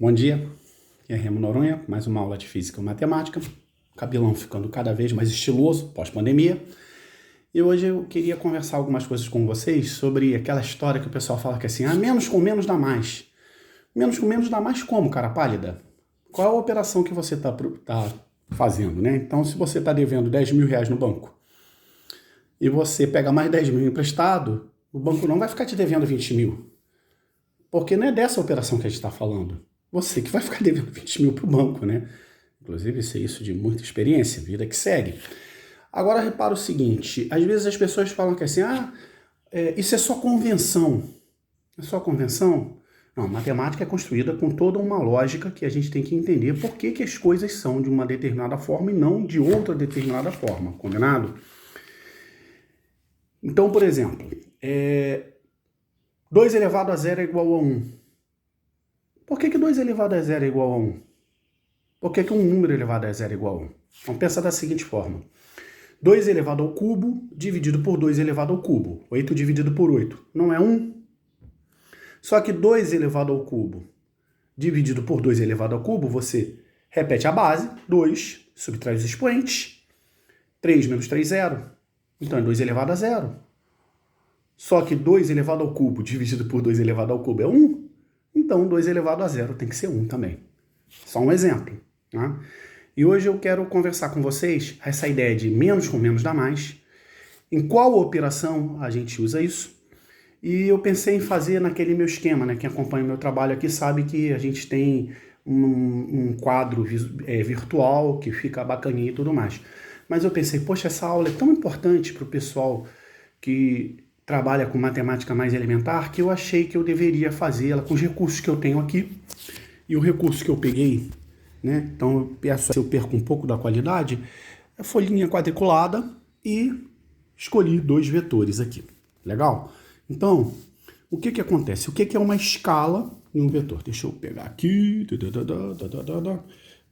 Bom dia, aqui é Remo Noronha, mais uma aula de Física e Matemática, cabelão ficando cada vez mais estiloso pós-pandemia. E hoje eu queria conversar algumas coisas com vocês sobre aquela história que o pessoal fala que é assim, menos com menos dá mais. Menos com menos dá mais como, cara pálida? Qual é a operação que você tá fazendo, né? Então, se você está devendo 10 mil reais no banco e você pega mais 10 mil emprestado, o banco não vai ficar te devendo 20 mil. Porque não é dessa operação que a gente está falando. Você que vai ficar devendo 20 mil para o banco, né? Inclusive, isso é isso de muita experiência, vida que segue. Agora, repara o seguinte, às vezes as pessoas falam que assim, isso é só convenção. É só convenção? Não, matemática é construída com toda uma lógica que a gente tem que entender por que as coisas são de uma determinada forma e não de outra determinada forma, combinado? Então, por exemplo, 2 elevado a 0 é igual a 1. Por que 2 elevado a 0 é igual a 1? Por que um número elevado a 0 é igual a 1? Então pensa da seguinte forma. 2 elevado ao cubo dividido por 2 elevado ao cubo. 8 dividido por 8 não é 1? Só que 2 elevado ao cubo dividido por 2 elevado ao cubo, você repete a base, 2, subtrai os expoentes, 3 menos 3, 0. Então é 2 elevado a 0. Só que 2 elevado ao cubo dividido por 2 elevado ao cubo é 1. Então 2 elevado a 0 tem que ser 1 também. Só um exemplo. Tá? E hoje eu quero conversar com vocês essa ideia de menos com menos dá mais. Em qual operação a gente usa isso? E eu pensei em fazer naquele meu esquema, né? Quem acompanha o meu trabalho aqui sabe que a gente tem um quadro virtual que fica bacaninha e tudo mais. Mas eu pensei, poxa, essa aula é tão importante para o pessoal que trabalha com matemática mais elementar que eu achei que eu deveria fazê-la com os recursos que eu tenho aqui. E o recurso que eu peguei, né? Então eu peço, se eu perco um pouco da qualidade, é folhinha quadriculada e escolhi 2 vetores aqui. Legal? Então, o que acontece? O que é uma escala em um vetor? Deixa eu pegar aqui.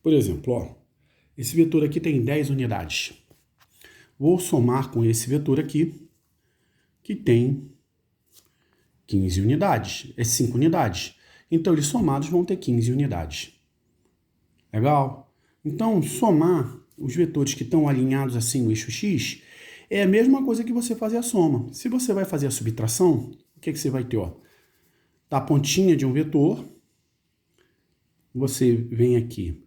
Por exemplo, ó, esse vetor aqui tem 10 unidades. Vou somar com esse vetor aqui, que tem 15 unidades. É 5 unidades. Então, eles somados vão ter 15 unidades. Legal? Então, somar os vetores que estão alinhados assim no eixo X é a mesma coisa que você fazer a soma. Se você vai fazer a subtração, o que você vai ter? Ó? Da pontinha de um vetor, você vem aqui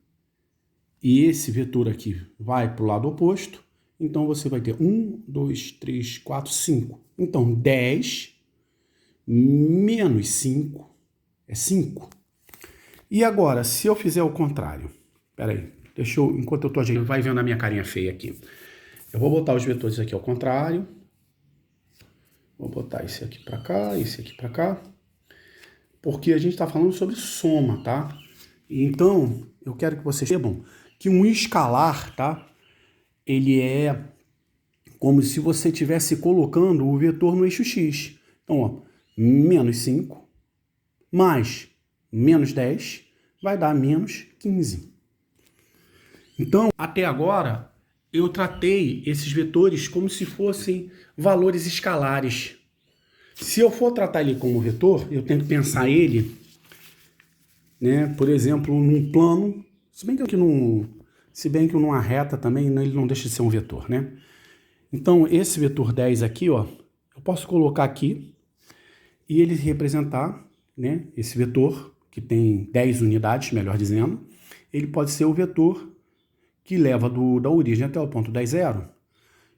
e esse vetor aqui vai para o lado oposto. Então, você vai ter 1, 2, 3, 4, 5. Então, 10 menos 5 é 5. E agora, se eu fizer o contrário, peraí, enquanto eu tô agindo, vai vendo a minha carinha feia aqui. Eu vou botar os vetores aqui ao contrário. Vou botar esse aqui para cá, esse aqui para cá. Porque a gente está falando sobre soma, tá? Então, eu quero que vocês saibam que um escalar, tá? Ele é como se você estivesse colocando o vetor no eixo X. Então, ó, menos 5 mais menos 10 vai dar menos 15. Então, até agora, eu tratei esses vetores como se fossem valores escalares. Se eu for tratar ele como vetor, eu tenho que pensar ele, né, por exemplo, num plano, se bem que numa reta também ele não deixa de ser um vetor, né? Então, esse vetor 10 aqui, ó, eu posso colocar aqui e ele representar, né, esse vetor que tem 10 unidades, melhor dizendo, ele pode ser o vetor que leva da origem até o ponto 10, 0.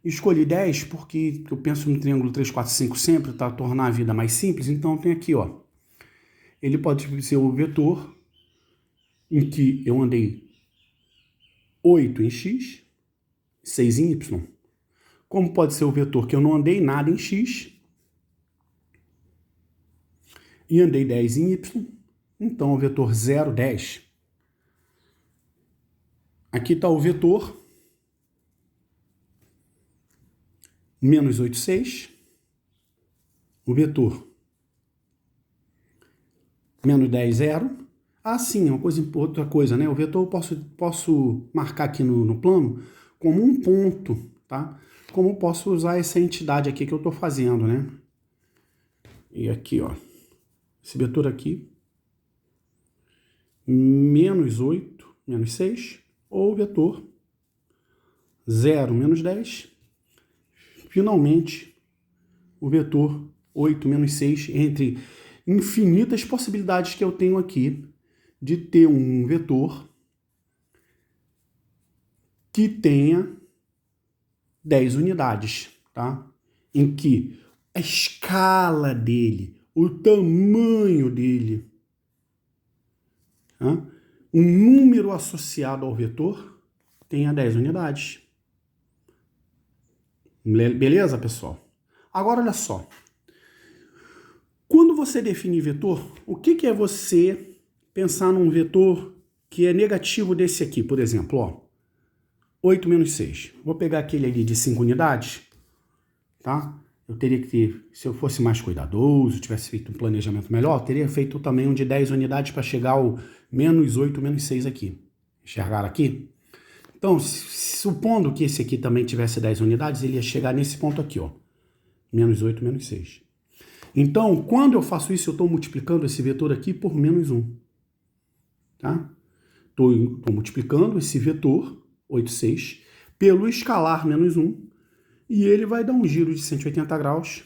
Escolhi 10 porque eu penso no triângulo 3, 4, 5 sempre para tornar a vida mais simples. Então tem aqui, ó. Ele pode ser o vetor em que eu andei 8 em x, 6 em y. Como pode ser o vetor que eu não andei nada em x e andei 10 em y. Então o vetor 0, 10. Aqui está o vetor menos 8, 6. O vetor menos 10, 0. Sim, outra coisa, né? O vetor eu posso marcar aqui no plano como um ponto, tá? Como eu posso usar essa entidade aqui que eu estou fazendo, né? E aqui, ó. Esse vetor aqui menos 8, menos 6, ou o vetor 0, menos 10. Finalmente, o vetor 8, menos 6, entre infinitas possibilidades que eu tenho aqui de ter um vetor que tenha 10 unidades, tá? Em que a escala dele, o tamanho dele, tá? Um número associado ao vetor tenha 10 unidades. Beleza, pessoal? Agora, olha só. Quando você define vetor, o que é você pensar num vetor que é negativo desse aqui, por exemplo, ó, 8 menos 6. Vou pegar aquele ali de 5 unidades, tá? Eu teria que ter, se eu fosse mais cuidadoso, tivesse feito um planejamento melhor, eu teria feito também um de 10 unidades para chegar ao menos 8, menos 6 aqui. Enxergaram aqui? Então, supondo que esse aqui também tivesse 10 unidades, ele ia chegar nesse ponto aqui, ó. Menos 8, menos 6. Então, quando eu faço isso, eu estou multiplicando esse vetor aqui por menos 1. Tá? Estou multiplicando esse vetor, 8, 6, pelo escalar menos 1, e ele vai dar um giro de 180 graus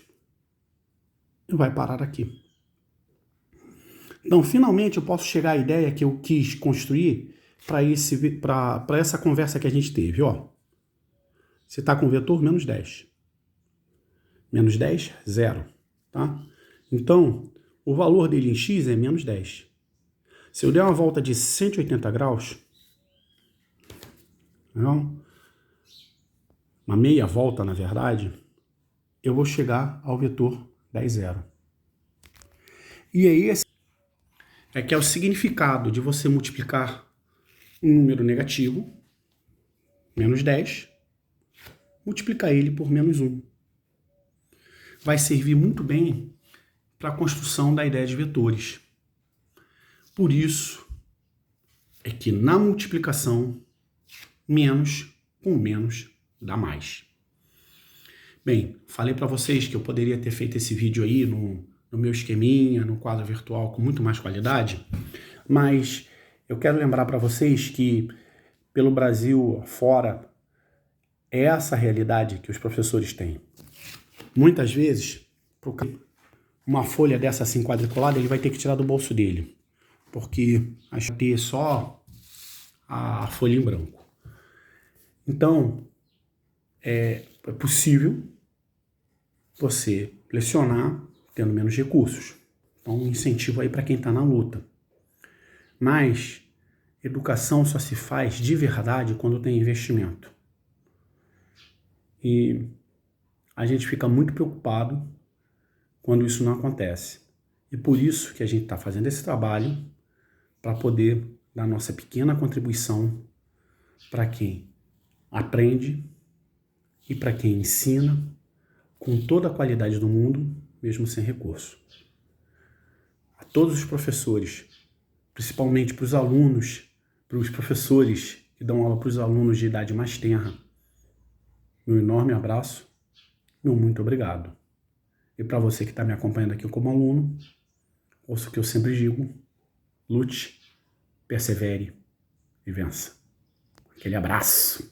e vai parar aqui. Então, finalmente, eu posso chegar à ideia que eu quis construir para essa conversa que a gente teve. Ó. Você está com o vetor menos 10. Menos 10, 0. Tá? Então, o valor dele em x é menos 10. Se eu der uma volta de 180 graus, não, uma meia volta, na verdade, eu vou chegar ao vetor 10, 0. E aí, esse é que é o significado de você multiplicar um número negativo, menos 10, multiplicar ele por menos 1. Vai servir muito bem para a construção da ideia de vetores. Por isso é que na multiplicação, menos com menos dá mais. Bem, falei para vocês que eu poderia ter feito esse vídeo aí no meu esqueminha, no quadro virtual com muito mais qualidade, mas eu quero lembrar para vocês que pelo Brasil fora é essa a realidade que os professores têm. Muitas vezes, uma folha dessa assim quadriculada, ele vai ter que tirar do bolso dele, porque acho que ter só a folha em branco. Então, é possível você lecionar tendo menos recursos. Então, um incentivo aí para quem está na luta. Mas educação só se faz de verdade quando tem investimento. E a gente fica muito preocupado quando isso não acontece. E por isso que a gente está fazendo esse trabalho para poder dar nossa pequena contribuição para quem aprende e para quem ensina com toda a qualidade do mundo, mesmo sem recurso. A todos os professores, principalmente para os alunos, para os professores que dão aula para os alunos de idade mais tenra, meu enorme abraço, meu muito obrigado. E para você que está me acompanhando aqui como aluno, ouça o que eu sempre digo: lute, persevere e vença. Aquele abraço.